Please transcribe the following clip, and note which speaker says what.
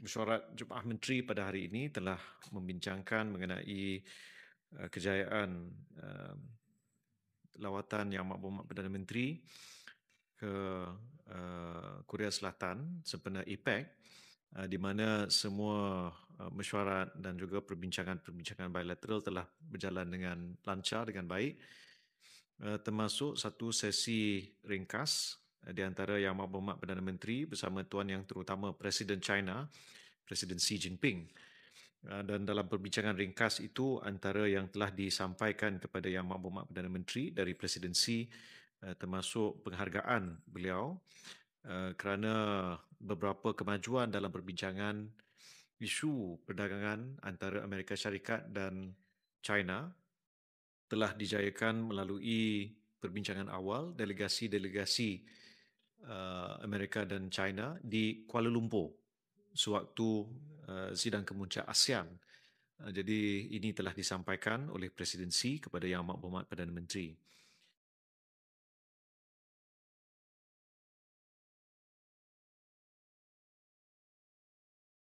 Speaker 1: Mesyuarat Jumaah Menteri pada hari ini telah membincangkan mengenai kejayaan lawatan Yang Amat Perdana Menteri ke Korea Selatan sempena APEC, di mana semua mesyuarat dan juga perbincangan-perbincangan bilateral telah berjalan dengan lancar, dengan baik, termasuk satu sesi ringkas di antara Yang Amat Perdana Menteri bersama Tuan Yang Terutama Presiden China, Presiden Xi Jinping. Dan dalam perbincangan ringkas itu, antara yang telah disampaikan kepada Yang Amat Perdana Menteri dari Presiden Xi termasuk penghargaan beliau kerana beberapa kemajuan dalam perbincangan isu perdagangan antara Amerika Syarikat dan China telah dijayakan melalui perbincangan awal delegasi-delegasi Amerika dan China di Kuala Lumpur sewaktu sidang kemuncak ASEAN. Jadi ini telah disampaikan oleh Presiden Xi kepada Yang Amat Berhormat Perdana Menteri.